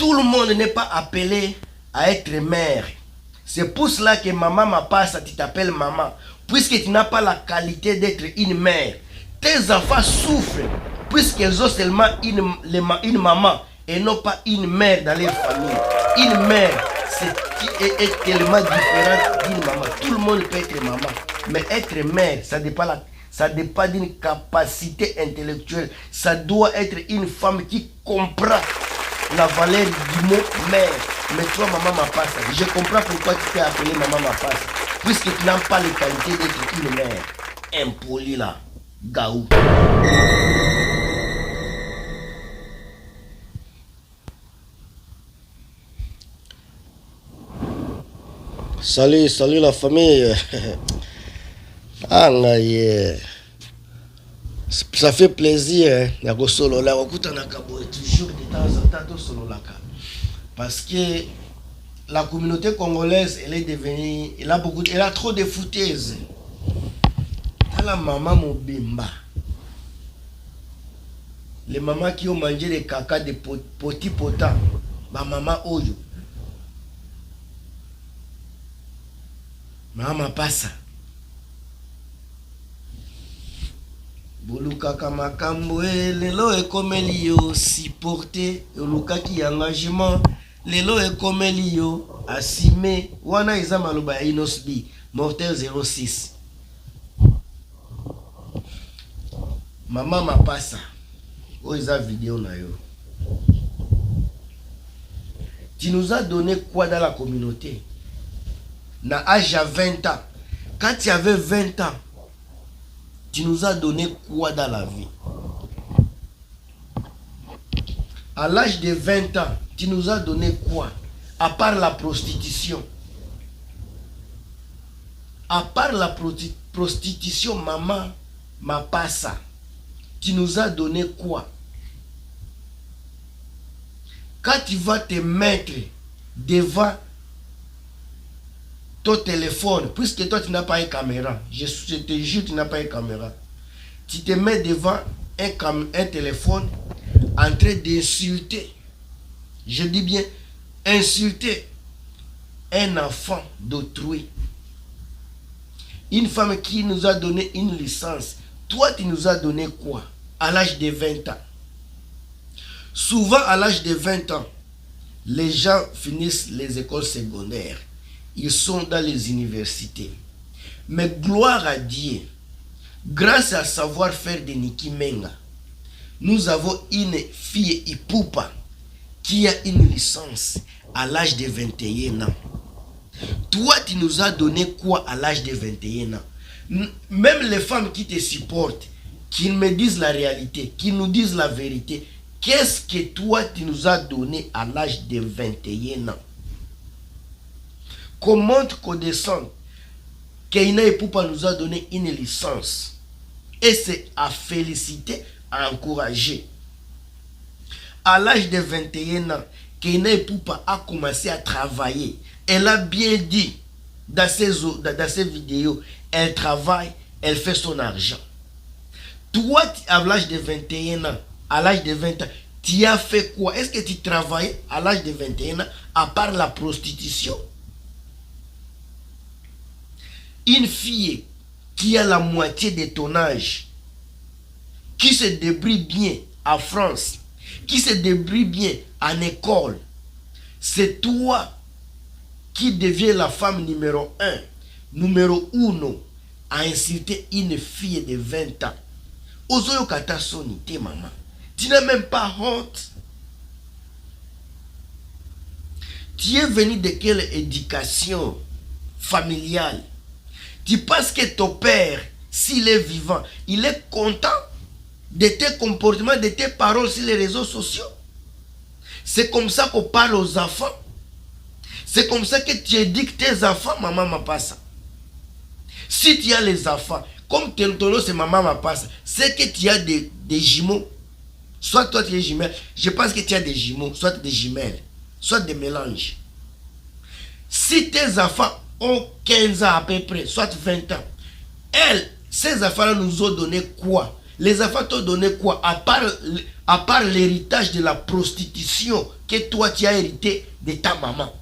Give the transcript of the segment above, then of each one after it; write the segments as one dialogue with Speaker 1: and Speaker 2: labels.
Speaker 1: Tout le monde n'est pas appelé à être mère. C'est pour cela que maman Mapasa, tu t'appelles maman. Puisque tu n'as pas la qualité d'être une mère. Tes enfants souffrent puisqu'ils ont seulement une maman et non pas une mère dans leur famille. Une mère, est tellement différente d'une maman. Tout le monde peut être maman. Mais être mère, ça dépend d'une capacité intellectuelle. Ça doit être une femme qui comprend la valeur du mot mère. Mais toi, maman Mapasa, je comprends pourquoi tu t'es appelé maman Mapasa. Puisque tu n'as pas les qualités d'être une mère. Impoli là, gaou. Salut la famille. Ah, ça fait plaisir. Toujours de temps en temps solo. Parce que la communauté congolaise, elle est devenue, elle a trop de foutaises. La maman Mobimba, les mamans qui ont mangé les caca de petits potins, ma maman Oyo, maman Passa, Bolukaka makambo lelo ekomeli yo supporter oluka ki engagement lelo ekomeli yo assumer wana eza maloba ya Inosbi Mortel 06. Maman Mapasa, où est la vidéo na yo? Tu nous as donné quoi dans la communauté? Na âge à 20 ans. Quand tu avais 20 ans, tu nous as donné quoi dans la vie? À l'âge de 20 ans, tu nous as donné quoi? À part la prostitution. À part la prostitution, maman Mapasa, tu nous as donné quoi? Quand tu vas te mettre devant ton téléphone, puisque toi tu n'as pas une caméra, je te jure tu n'as pas une caméra, tu te mets devant un téléphone en train d'insulter, je dis bien insulter un enfant d'autrui, une femme qui nous a donné une licence. Toi tu nous as donné quoi? À l'âge de 20 ans. Souvent à l'âge de 20 ans, les gens finissent les écoles secondaires. Ils sont dans les universités. Mais gloire à Dieu, grâce à savoir-faire de Niki Menga, nous avons une fille Ipupa qui a une licence à l'âge de 21 ans. Toi, tu nous as donné quoi à l'âge de 21 ans? Même les femmes qui te supportent, qui me disent la réalité, qui nous disent la vérité, qu'est-ce que toi tu nous as donné à l'âge de 21 ans? Comment qu'on descend? Keina Ipupa nous a donné une licence. Et c'est à féliciter, à encourager. À l'âge de 21 ans, Keina Ipupa a commencé à travailler. Elle a bien dit dans ses vidéos, elle travaille, elle fait son argent. Toi, à l'âge de 21 ans, à l'âge de 20 ans, tu as fait quoi? Est-ce que tu travailles à l'âge de 21 ans, à part la prostitution? Une fille qui a la moitié de ton âge, qui se débrouille bien en France, qui se débrouille bien en école, c'est toi qui deviens la femme numéro 1, numéro 1, à insulter une fille de 20 ans. Ozoyo kata sonité, maman. Tu n'as même pas honte. Tu es venu de quelle éducation familiale? Tu penses que ton père, s'il est vivant, il est content de tes comportements, de tes paroles sur les réseaux sociaux? C'est comme ça qu'on parle aux enfants. C'est comme ça que tu éduques tes enfants, maman Mapasa. Si tu as les enfants, comme ton nom c'est maman Mapasa, c'est que tu as des jumeaux. Soit toi tu es jumelle, je pense que tu as des jumeaux, soit des jumelles, soit des mélanges. Si tes enfants ont 15 ans à peu près, soit 20 ans, ces enfants-là nous ont donné quoi? Les enfants t'ont donné quoi? À part l'héritage de la prostitution que toi tu as hérité de ta maman.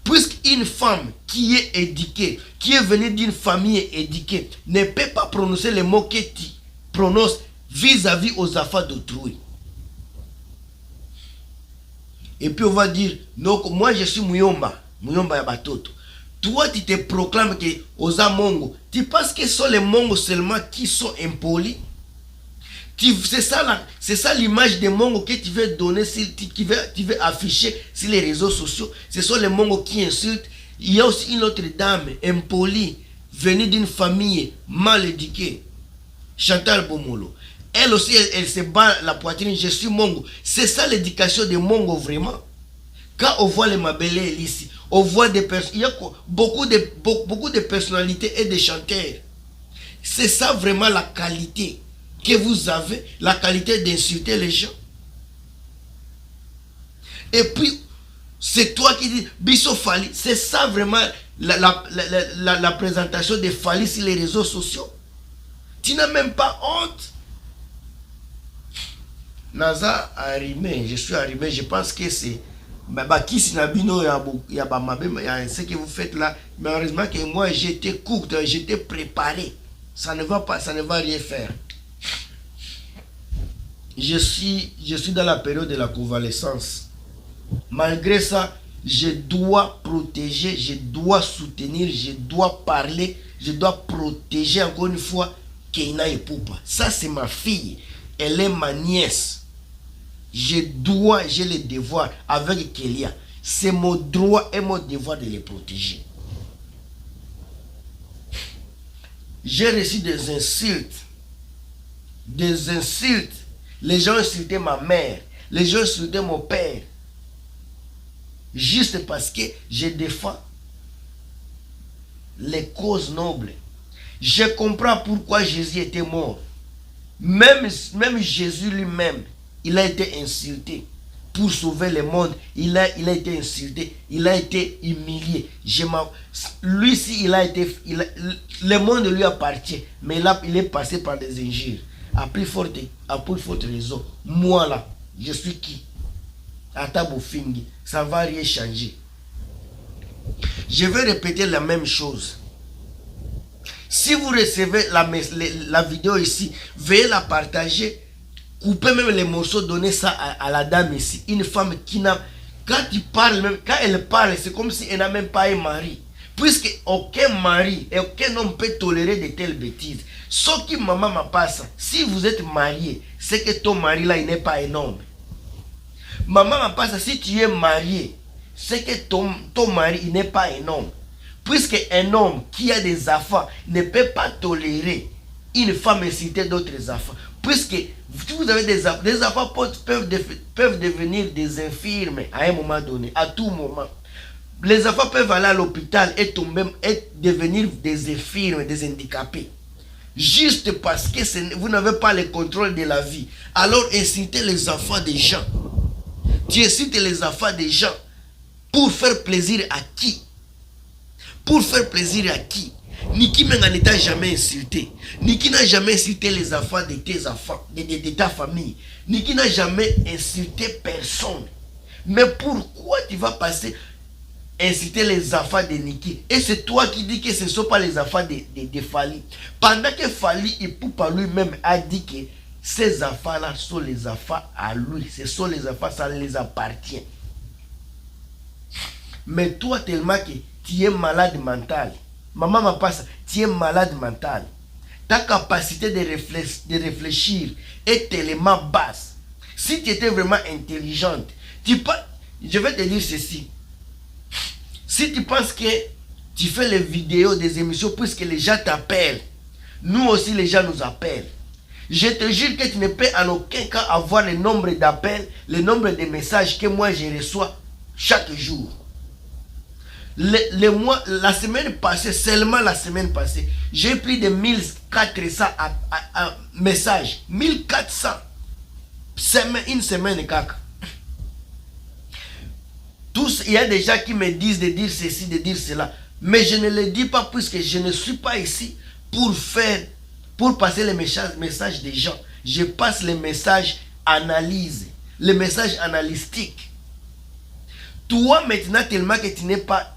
Speaker 1: Puisqu'une femme qui est éduquée, qui est venue d'une famille éduquée, ne peut pas prononcer les mots que tu prononces vis-à-vis aux enfants d'autrui. Et puis on va dire, donc moi je suis Muyomba Yabatoto. Toi tu te proclames que aux Mongo. Tu penses que ce sont les Mongos seulement qui sont impolis? C'est ça l'image des Mongos que tu veux donner, tu veux afficher sur les réseaux sociaux. Ce sont les Mongos qui insultent. Il y a aussi une autre dame impolie, venue d'une famille mal éduquée, Chantal Bomolo. Elle aussi, elle se bat la poitrine, je suis Mongo. C'est ça l'éducation des Mongo vraiment. Quand on voit les Mabélé ici, on voit des personnes, il y a beaucoup de personnalités et de chanteurs. C'est ça vraiment la qualité que vous avez, la qualité d'insulter les gens. Et puis, c'est toi qui dis, Bisso Fali, c'est ça vraiment la présentation de Fali sur les réseaux sociaux. Tu n'as même pas honte. Naza arrimé, je suis arrimé, je pense que c'est ce que vous faites là. Malheureusement que moi j'étais court, j'étais préparé. Ça ne va rien faire. Je suis dans la période de la convalescence. Malgré ça, je dois protéger, je dois soutenir, je dois parler, je dois protéger encore une fois Keina et Poupa. Ça c'est ma fille, elle est ma nièce. J'ai le devoir avec Kélia. C'est mon droit et mon devoir de les protéger. J'ai reçu des insultes. Des insultes. Les gens insultaient ma mère. Les gens insultaient mon père. Juste parce que je défends les causes nobles. Je comprends pourquoi Jésus était mort. Même Jésus lui-même, il a été insulté pour sauver le monde. Il a été insulté. Il a été humilié. Lui, si le monde lui appartient. Mais là, il est passé par des injures. À plus forte raison. Moi là, je suis qui? Atabofingi. Ça ne va rien changer. Je vais répéter la même chose. Si vous recevez la vidéo ici, veuillez la partager. Coupez même les morceaux, donnez ça à la dame ici. Une femme qui n'a... Quand elle parle, c'est comme si elle n'a même pas un mari. Puisque aucun mari et aucun homme peut tolérer de telles bêtises. Sauf que maman m'a pas ça. Si vous êtes marié, c'est que ton mari là, il n'est pas un homme. Maman m'a pas ça. Si tu es marié, c'est que ton mari, il n'est pas un homme. Puisque un homme qui a des enfants ne peut pas tolérer une femme insulter d'autres enfants. Puisque si vous avez des enfants peuvent devenir des infirmes à un moment donné, à tout moment. Les enfants peuvent aller à l'hôpital et devenir des infirmes, des handicapés. Juste parce que vous n'avez pas le contrôle de la vie. Alors insultez les enfants des gens. Tu incites les enfants des gens pour faire plaisir à qui? Pour faire plaisir à qui? Niki Menga ne t'a jamais insulté. Niki n'a jamais insulté les enfants de tes enfants, de ta famille. Niki n'a jamais insulté personne. Mais pourquoi tu vas passer inciter les enfants de Niki? Et c'est toi qui dis que ce ne sont pas les enfants de Fali. Pendant que Fali et Poupa lui-même a dit que ces enfants-là sont les enfants à lui. Ce sont les enfants, ça les appartient. Mais toi, tellement que tu es malade mental. Maman m'a pas ça. Tu es malade mental. Ta capacité de réfléchir est tellement basse. Si tu étais vraiment intelligente, je vais te dire ceci. Si tu penses que tu fais les vidéos des émissions puisque les gens t'appellent, nous aussi les gens nous appellent. Je te jure que tu ne peux en aucun cas avoir le nombre d'appels, le nombre de messages que moi je reçois chaque jour. La semaine passée, seulement la semaine passée, j'ai pris de 1400 messages. 1400. Une semaine, caca. Tous, il y a des gens qui me disent de dire ceci, de dire cela. Mais je ne le dis pas puisque je ne suis pas ici pour faire pour passer les messages des gens. Je passe les messages analyse, les messages analytiques. Toi maintenant, tellement que tu n'es pas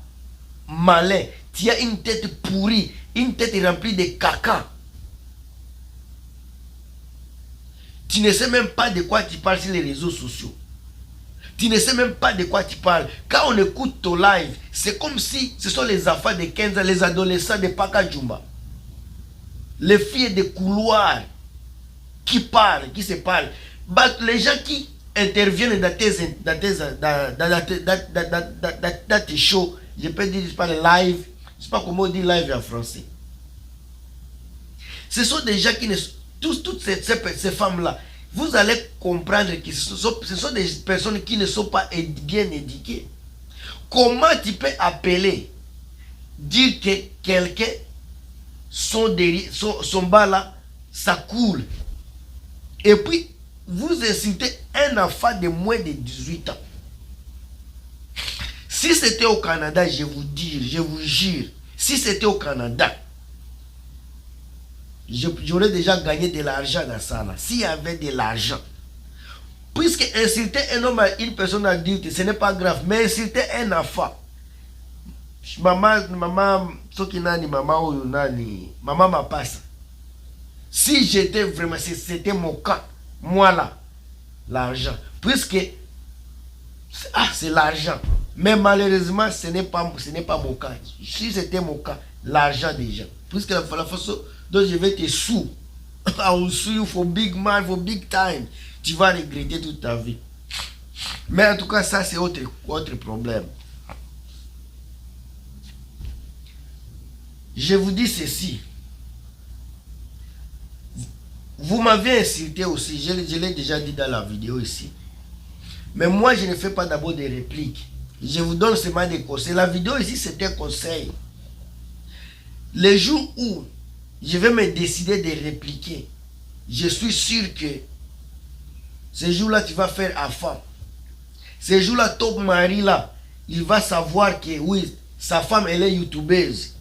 Speaker 1: malin, tu as une tête pourrie, une tête remplie de caca. Tu ne sais même pas de quoi tu parles sur les réseaux sociaux. Tu ne sais même pas de quoi tu parles. Quand on écoute ton live, c'est comme si ce sont les enfants de 15 ans, les adolescents de Pakajumba. Les filles de couloir qui parlent, qui se parlent. Les gens qui interviennent dans tes shows, je peux dire, je parle live, je ne sais pas comment on dit live en français. Ce sont des gens qui ne... Toutes ces femmes-là, vous allez comprendre que ce sont des personnes qui ne sont pas bien éduquées. Comment tu peux appeler, dire que quelqu'un, son bas là, ça coule. Et puis, vous insultez un enfant de moins de 18 ans. Si c'était au Canada, je vous jure, si c'était au Canada, j'aurais déjà gagné de l'argent dans ça là. S'il y avait de l'argent. Puisque insulter un homme à une personne adulte, ce n'est pas grave. Mais insulter un enfant. Maman m'a passe. Si j'étais vraiment, si c'était mon cas, moi là, l'argent. Puisque, c'est l'argent. Mais malheureusement, ce n'est pas mon cas. Si c'était mon cas, l'argent déjà. Puisque la façon dont je vais te sous, I will sue you for big man, for big time. Tu vas regretter toute ta vie. Mais en tout cas, ça c'est autre problème. Je vous dis ceci. Vous m'avez insulté aussi, je l'ai déjà dit dans la vidéo ici. Mais moi, je ne fais pas d'abord des répliques. Je vous donne seulement des conseils. La vidéo ici, c'est un conseil. Les jours où je vais me décider de répliquer, je suis sûr que ce jour-là, tu vas faire affaire. Ce jour-là, ton mari là, il va savoir que oui, sa femme, elle est youtubeuse.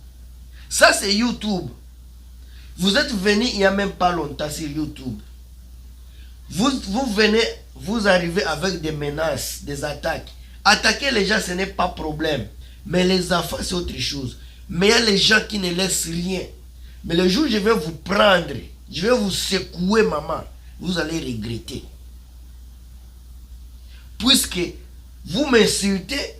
Speaker 1: Ça, c'est YouTube. Vous êtes venu il n'y a même pas longtemps sur YouTube. Vous venez, vous arrivez avec des menaces, des attaques. Attaquer les gens, ce n'est pas problème. Mais les enfants, c'est autre chose. Mais il y a les gens qui ne laissent rien. Mais le jour où je vais vous prendre, je vais vous secouer, maman, vous allez regretter. Puisque vous m'insultez,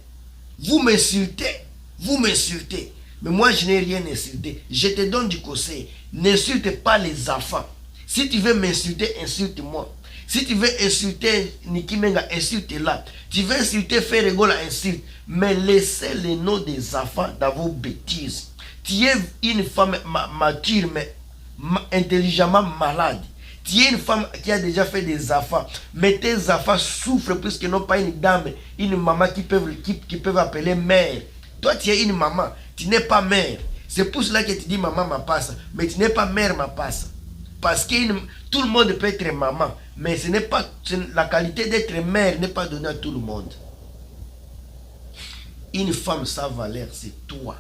Speaker 1: vous m'insultez, vous m'insultez. Mais moi, je n'ai rien insulté. Je te donne du conseil. N'insulte pas les enfants. Si tu veux m'insulter, insulte-moi. Si tu veux insulter Niki Menga, insulte-la. Tu veux insulter Ferregola, insulte. Mais laissez les noms des enfants dans vos bêtises. Tu es une femme mature, mais intelligemment malade. Tu es une femme qui a déjà fait des enfants. Mais tes enfants souffrent puisqu'ils n'ont pas une dame, une maman qui peuvent appeler mère. Toi, tu es une maman. Tu n'es pas mère. C'est pour cela que tu dis maman ma passe. Mais tu n'es pas mère ma passe. Parce que tout le monde peut être maman. Mais ce n'est pas la qualité d'être mère n'est pas donnée à tout le monde. Une femme sans valeur, c'est toi.